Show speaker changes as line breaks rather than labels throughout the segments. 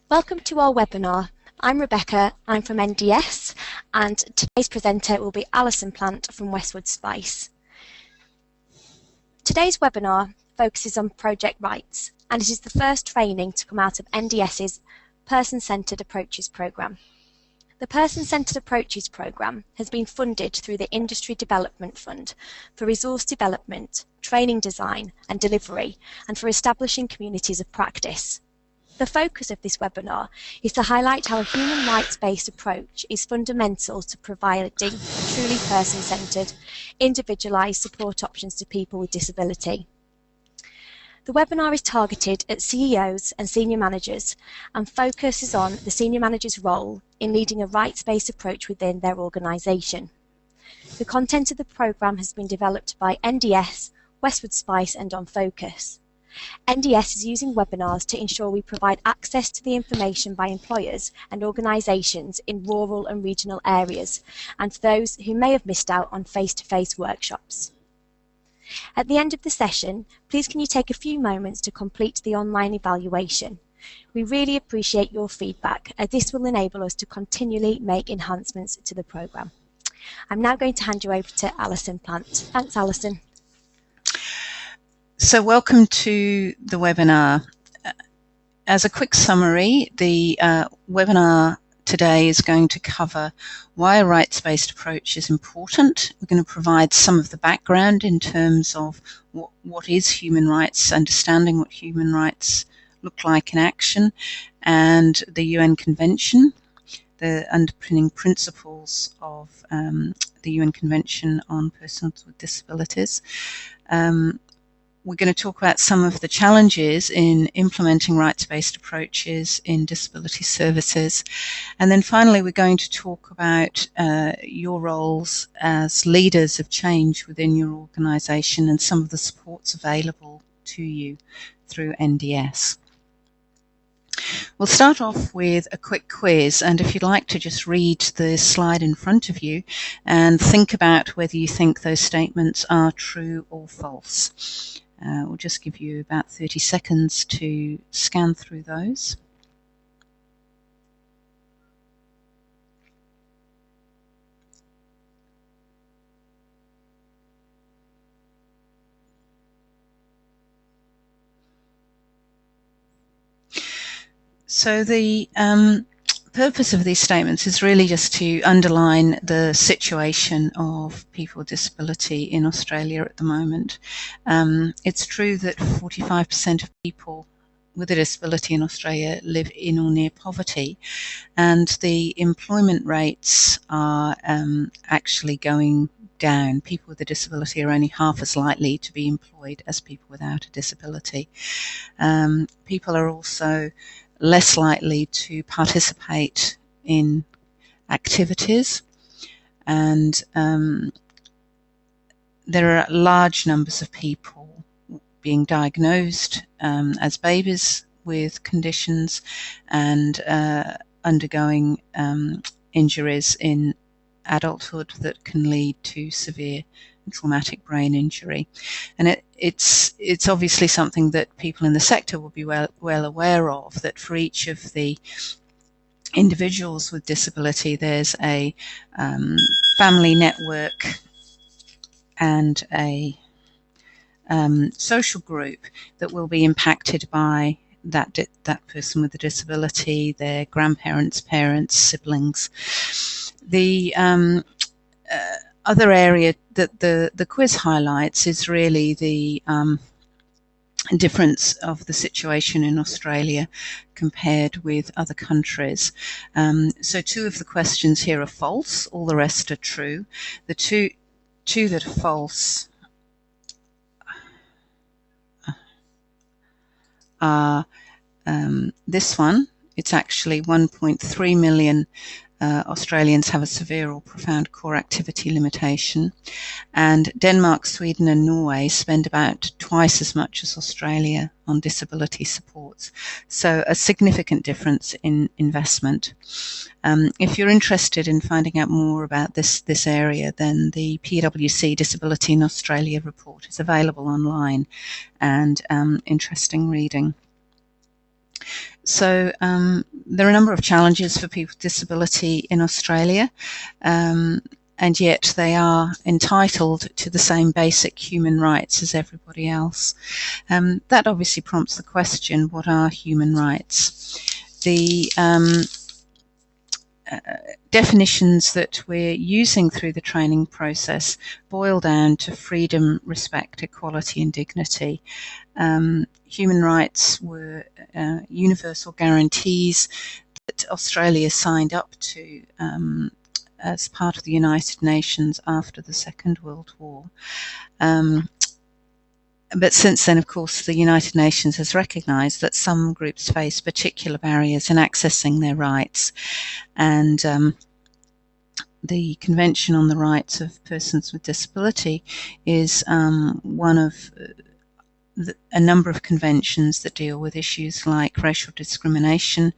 Welcome to our webinar. I'm Rebecca, I'm from NDS, and today's presenter will be Alison Plant from Westwood Spice. Today's webinar focuses on project rights, and it is the first training to come out of NDS's Person-Centred Approaches programme. The Person-Centred Approaches programme has been funded through the Industry Development Fund for resource development, training design and delivery, and for establishing communities of practice. The focus of this webinar is to highlight how a human rights-based approach is fundamental to providing truly person-centred, individualised support options to people with disability. The webinar is targeted at CEOs and senior managers and focuses on the senior manager's role in leading a rights-based approach within their organisation. The content of the programme has been developed by NDS, Westwood Spice and On Focus. NDS is using webinars to ensure we provide access to the information by employers and organisations in rural and regional areas, and for those who may have missed out on face-to-face workshops. At the end of the session, please can you take a few moments to complete the online evaluation. We really appreciate your feedback, as this will enable us to continually make enhancements to the programme. I'm now going to hand you over to Alison Plant. Thanks, Alison.
So welcome to the webinar. As a quick summary, the webinar today is going to cover why a rights-based approach is important. We're going to provide some of the background in terms of what is human rights, understanding what human rights look like in action, and the UN Convention, the underpinning principles of the UN Convention on Persons with Disabilities. We're going to talk about some of the challenges in implementing rights-based approaches in disability services. And then finally, we're going to talk about your roles as leaders of change within your organisation and some of the supports available to you through NDS. We'll start off with a quick quiz, and if you'd like to just read the slide in front of you and think about whether you think those statements are true or false. We'll just give you about 30 seconds to scan through those. So the purpose of these statements is really just to underline the situation of people with disability in Australia at the moment. It's true that 45% of people with a disability in Australia live in or near poverty, and the employment rates are actually going down. People with a disability are only half as likely to be employed as people without a disability. People are also less likely to participate in activities, and there are large numbers of people being diagnosed as babies with conditions and undergoing injuries in adulthood that can lead to severe traumatic brain injury. And it's obviously something that people in the sector will be well aware of, that for each of the individuals with disability there's a family network and a social group that will be impacted by that person with a disability, their grandparents, parents, siblings. The other area that the quiz highlights is really the difference of the situation in Australia compared with other countries. So 2 of the questions here are false, all the rest are true. The two that are false are this one. It's actually 1.3 million Australians have a severe or profound core activity limitation, and Denmark, Sweden and Norway spend about twice as much as Australia on disability supports. So a significant difference in investment. If you're interested in finding out more about this area, then the PwC Disability in Australia report is available online and interesting reading. So there are a number of challenges for people with disability in Australia, and yet they are entitled to the same basic human rights as everybody else. That obviously prompts the question, what are human rights? The definitions that we're using through the training process boil down to freedom, respect, equality and dignity. Human rights were universal guarantees that Australia signed up to as part of the United Nations after the Second World War. But since then, of course, the United Nations has recognised that some groups face particular barriers in accessing their rights, and the Convention on the Rights of Persons with Disability is one of a number of conventions that deal with issues like racial discrimination,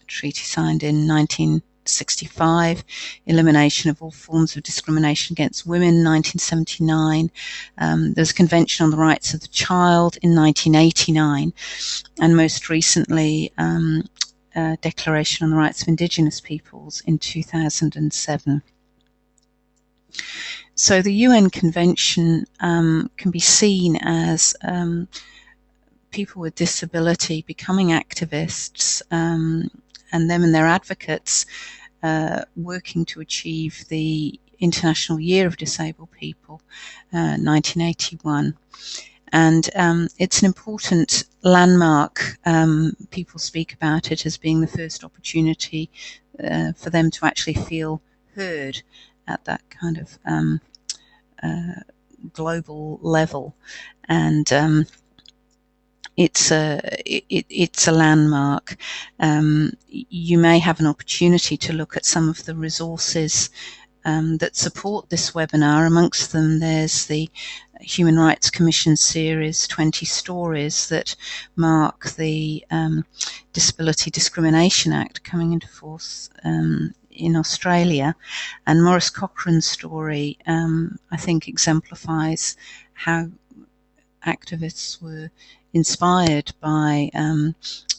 treaty signed in 1965, elimination of all forms of discrimination against women, 1979. There's a Convention on the Rights of the Child in 1989, and most recently, Declaration on the Rights of Indigenous Peoples in 2007. So the UN Convention can be seen as people with disability becoming activists, and them and their advocates working to achieve the International Year of Disabled People, 1981. And it's an important landmark. People speak about it as being the first opportunity for them to actually feel heard at that kind of global level. And it's a landmark. You may have an opportunity to look at some of the resources that support this webinar. Amongst them, there's the Human Rights Commission series, 20 Stories, that mark the Disability Discrimination Act coming into force in Australia. And Maurice Cochrane's story, I think, exemplifies how activists were inspired by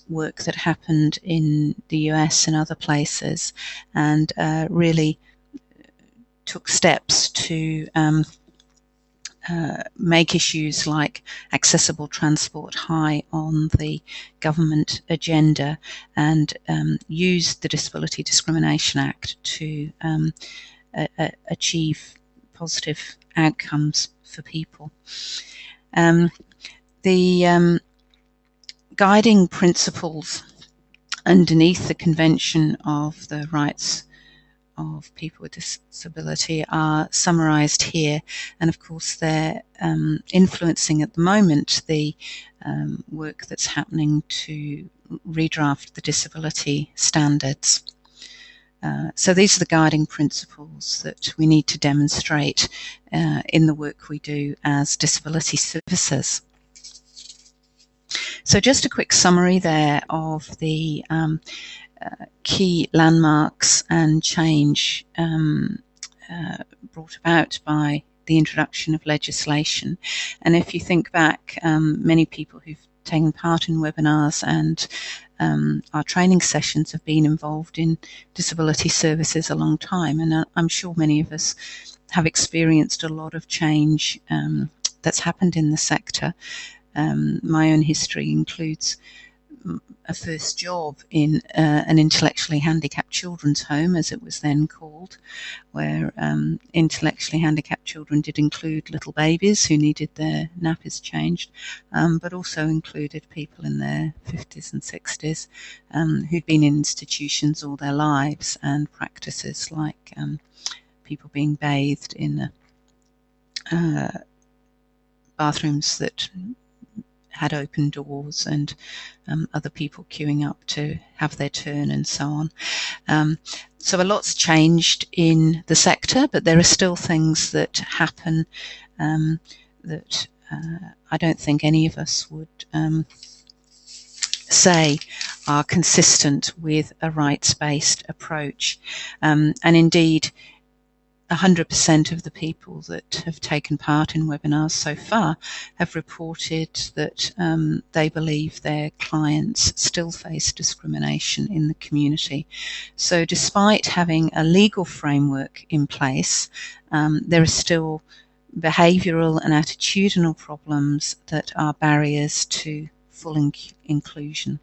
work that happened in the US and other places, and really took steps to make issues like accessible transport high on the government agenda, and used the Disability Discrimination Act to achieve positive outcomes for people. The guiding principles underneath the Convention of the Rights of People with Disability are summarised here, and of course they're influencing at the moment the work that's happening to redraft the disability standards. So these are the guiding principles that we need to demonstrate in the work we do as disability services. So just a quick summary there of the key landmarks and change brought about by the introduction of legislation. And if you think back, many people who've taken part in webinars and our training sessions have been involved in disability services a long time, and I'm sure many of us have experienced a lot of change that's happened in the sector. My own history includes a first job in an intellectually handicapped children's home, as it was then called, where intellectually handicapped children did include little babies who needed their nappies changed, but also included people in their 50s and 60s who'd been in institutions all their lives, and practices like people being bathed in bathrooms that had open doors, and other people queuing up to have their turn, and so on. So a lot's changed in the sector, but there are still things that happen that I don't think any of us would say are consistent with a rights-based approach. And indeed, 100% of the people that have taken part in webinars so far have reported that they believe their clients still face discrimination in the community. So despite having a legal framework in place, there are still behavioural and attitudinal problems that are barriers to full inclusion.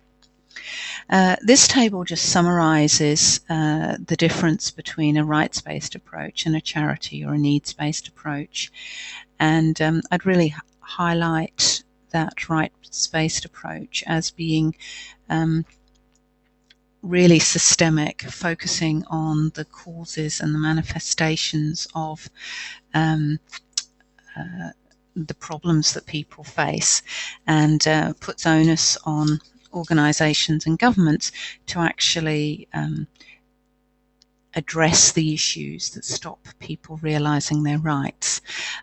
This table just summarises the difference between a rights-based approach and a charity or a needs-based approach. And I'd really highlight that rights-based approach as being really systemic, focusing on the causes and the manifestations of the problems that people face, and puts onus on organisations and governments to actually address the issues that stop people realising their rights.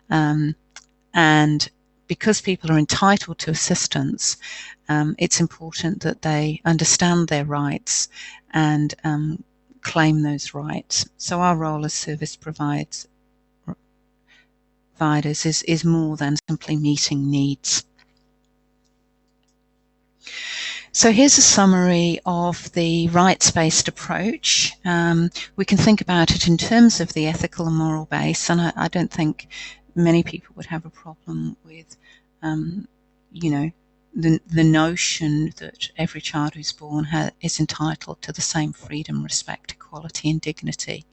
And because people are entitled to assistance, it's important that they understand their rights and claim those rights. So our role as service providers is more than simply meeting needs. So here's a summary of the rights-based approach. We can think about it in terms of the ethical and moral base, and I don't think many people would have a problem with, the notion that every child who's born is entitled to the same freedom, respect, equality and dignity.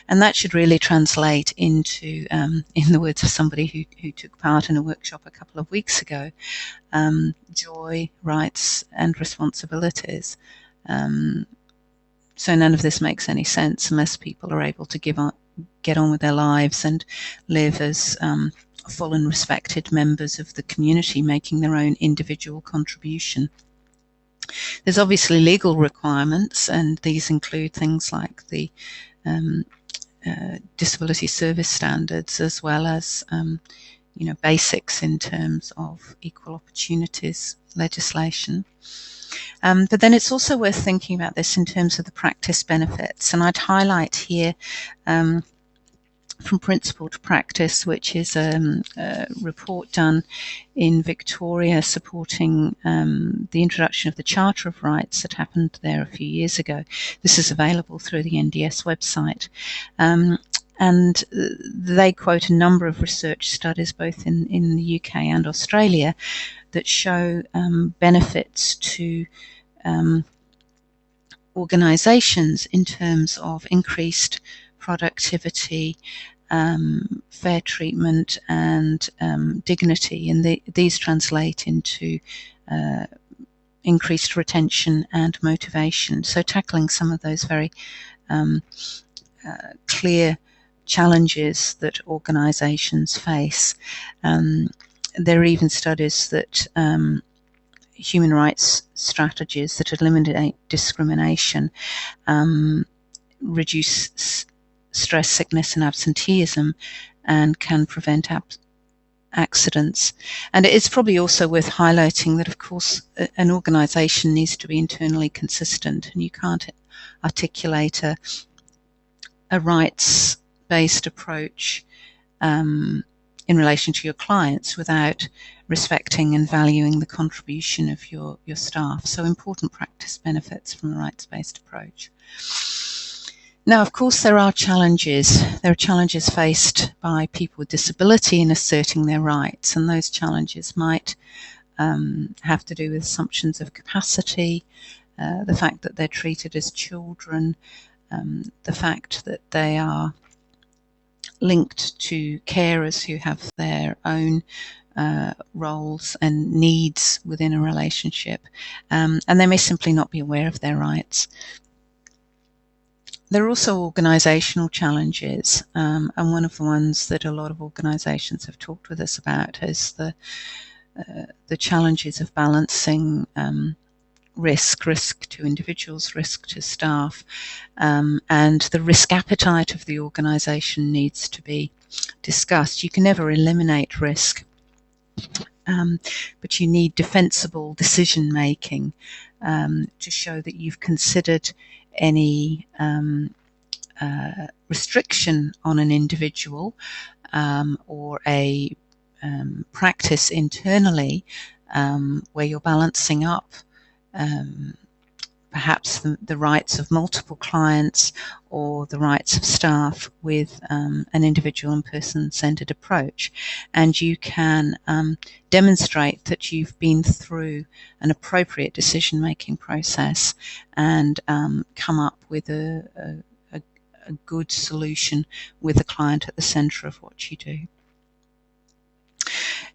And that should really translate into, in the words of somebody who took part in a workshop a couple of weeks ago, joy, rights and responsibilities. So none of this makes any sense unless people are able to get on with their lives and live as full and respected members of the community, making their own individual contribution. There's obviously legal requirements, and these include things like the disability service standards, as well as basics in terms of equal opportunities legislation. But then it's also worth thinking about this in terms of the practice benefits, and I'd highlight here From Principle to Practice, which is a report done in Victoria supporting the introduction of the Charter of Rights that happened there a few years ago. This is available through the NDS website. And they quote a number of research studies, both in the UK and Australia, that show benefits to organisations in terms of increased productivity, fair treatment and dignity, and these translate into increased retention and motivation. So tackling some of those very clear challenges that organisations face. There are even studies that human rights strategies that eliminate discrimination reduce stress, sickness and absenteeism and can prevent accidents. And it's probably also worth highlighting that, of course, an organisation needs to be internally consistent, and you can't articulate a rights-based approach in relation to your clients without respecting and valuing the contribution of your staff. So important practice benefits from a rights-based approach. Now, of course, there are challenges. There are challenges faced by people with disability in asserting their rights, and those challenges might have to do with assumptions of capacity, the fact that they're treated as children, the fact that they are linked to carers who have their own roles and needs within a relationship, and they may simply not be aware of their rights. There are also organisational challenges, and one of the ones that a lot of organisations have talked with us about is the challenges of balancing risk to individuals, risk to staff, and the risk appetite of the organisation needs to be discussed. You can never eliminate risk, but you need defensible decision making to show that you've considered any restriction on an individual or a practice internally where you're balancing up perhaps the rights of multiple clients or the rights of staff with an individual and person-centered approach. And you can demonstrate that you've been through an appropriate decision-making process and come up with a good solution with the client at the center of what you do.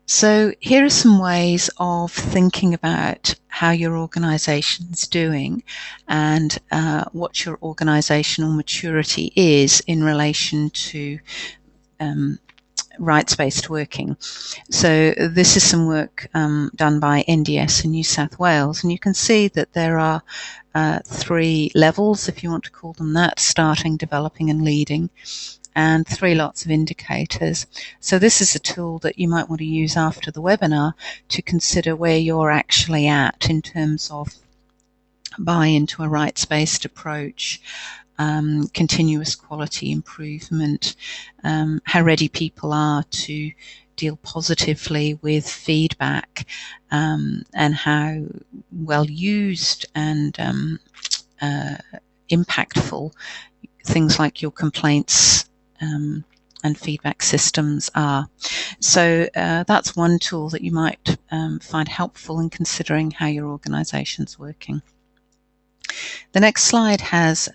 So here are some ways of thinking about how your organization's doing and what your organizational maturity is in relation to rights-based working. So this is some work done by NDS in New South Wales, and you can see that there are 3 levels, if you want to call them that: starting, developing, and leading, and 3 lots of indicators. So this is a tool that you might want to use after the webinar to consider where you're actually at in terms of buy-in to a rights-based approach, continuous quality improvement, how ready people are to deal positively with feedback, and how well used and impactful things like your complaints and feedback systems are. So that's one tool that you might find helpful in considering how your organization's working. The next slide has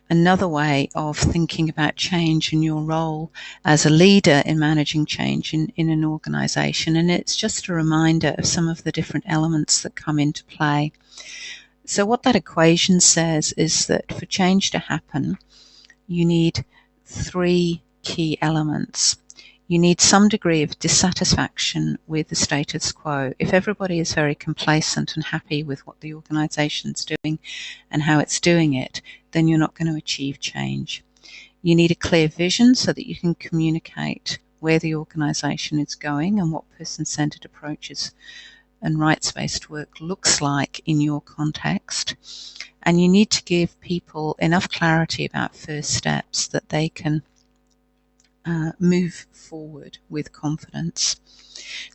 another way of thinking about change and your role as a leader in managing change in an organization, and it's just a reminder of some of the different elements that come into play. So what that equation says is that for change to happen, you need 3 key elements. You need some degree of dissatisfaction with the status quo. If everybody is very complacent and happy with what the organization's doing and how it's doing it, then you're not going to achieve change. You need a clear vision so that you can communicate where the organization is going and what person-centered approaches and rights-based work looks like in your context. And you need to give people enough clarity about first steps that they can move forward with confidence.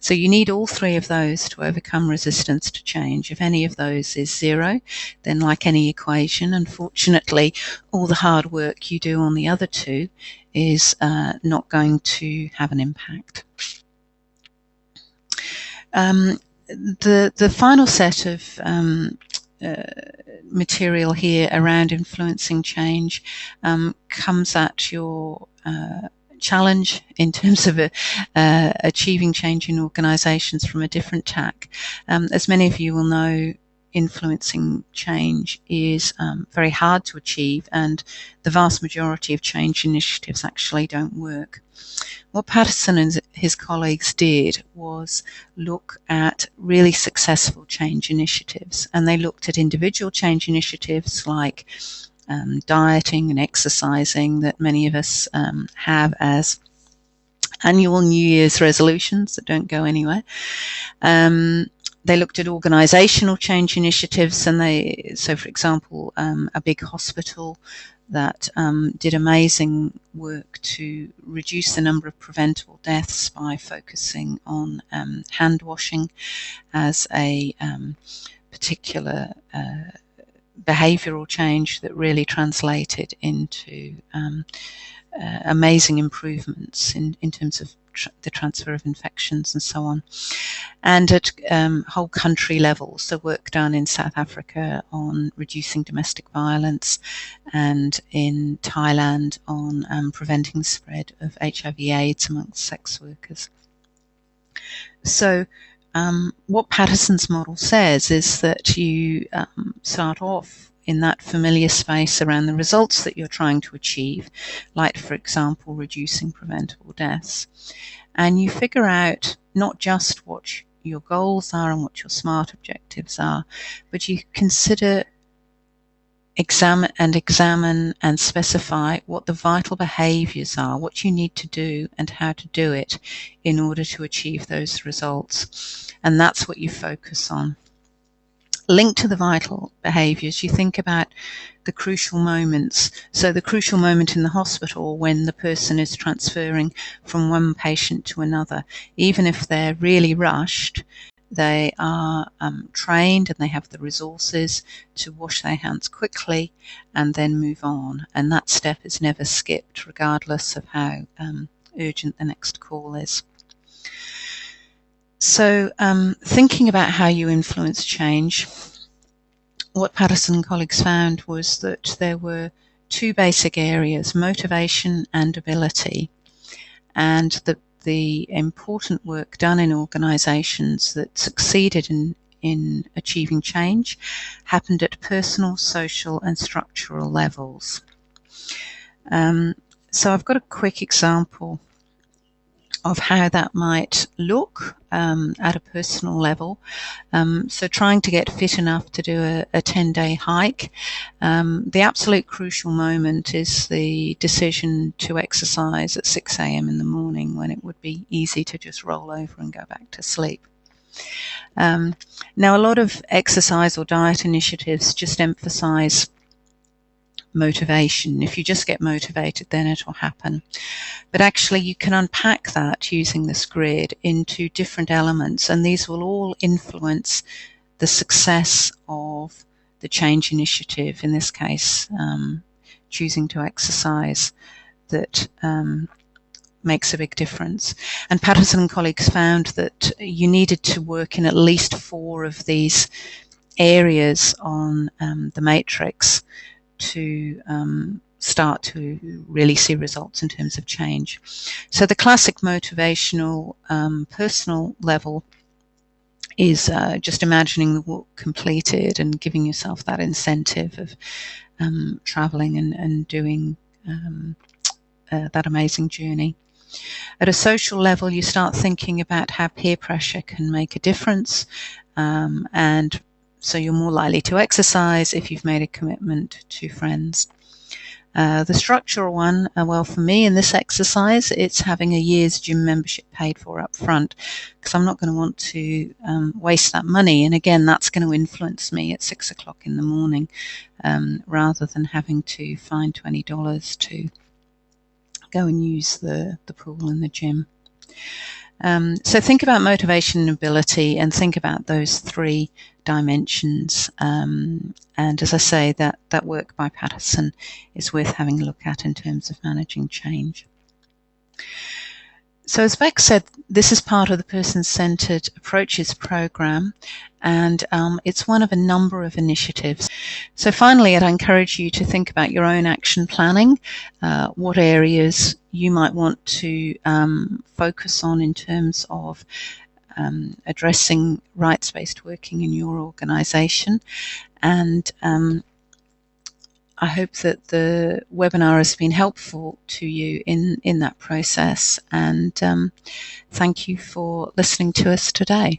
So you need all 3 of those to overcome resistance to change. If any of those is 0, then like any equation, unfortunately, all the hard work you do on the other 2 is not going to have an impact. The final set of material here around influencing change comes at your challenge in terms of achieving change in organizations from a different tack. As many of you will know, influencing change is very hard to achieve, and the vast majority of change initiatives actually don't work. What Patterson and his colleagues did was look at really successful change initiatives, and they looked at individual change initiatives like dieting and exercising that many of us have as annual New Year's resolutions that don't go anywhere. They looked at organizational change initiatives, and so for example, a big hospital that did amazing work to reduce the number of preventable deaths by focusing on hand washing as a particular behavioral change that really translated into amazing improvements in terms of the transfer of infections and so on. And at whole country levels, so work done in South Africa on reducing domestic violence, and in Thailand on preventing the spread of HIV/AIDS amongst sex workers. So what Patterson's model says is that you start off in that familiar space around the results that you're trying to achieve, like, for example, reducing preventable deaths. And you figure out not just what your goals are and what your SMART objectives are, but you consider, examine and specify what the vital behaviors are, what you need to do and how to do it in order to achieve those results. And that's what you focus on. linked to the vital behaviours, you think about the crucial moments. So the crucial moment in the hospital when the person is transferring from one patient to another. Even if they're really rushed, they are trained and they have the resources to wash their hands quickly and then move on. And that step is never skipped, regardless of how urgent the next call is. So thinking about how you influence change, what Patterson and colleagues found was that there were two basic areas, motivation and ability, and that the important work done in organisations that succeeded in achieving change happened at personal, social and structural levels. So I've got a quick example of how that might look at a personal level. So trying to get fit enough to do a 10-day hike. The absolute crucial moment is the decision to exercise at 6 a.m. in the morning, when it would be easy to just roll over and go back to sleep. Now, a lot of exercise or diet initiatives just emphasize motivation. If you just get motivated, then it will happen. But actually, you can unpack that using this grid into different elements, and these will all influence the success of the change initiative, in this case, choosing to exercise, that makes a big difference. And Patterson and colleagues found that you needed to work in at least 4 of these areas on the matrix to start to really see results in terms of change. So the classic motivational personal level is just imagining the walk completed and giving yourself that incentive of traveling and doing that amazing journey. At a social level, you start thinking about how peer pressure can make a difference, and so you're more likely to exercise if you've made a commitment to friends. The structural one, well, for me in this exercise, it's having a year's gym membership paid for up front, because I'm not going to want to waste that money. And again, that's going to influence me at 6 o'clock in the morning, rather than having to find $20 to go and use the pool and the gym. So think about motivation and ability, and think about those 3 dimensions. And as I say, that work by Patterson is worth having a look at in terms of managing change. So as Beck said, this is part of the Person-Centred Approaches program, and it's one of a number of initiatives. So finally, I'd encourage you to think about your own action planning, what areas you might want to focus on in terms of addressing rights-based working in your organisation. And I hope that the webinar has been helpful to you in that process, and thank you for listening to us today.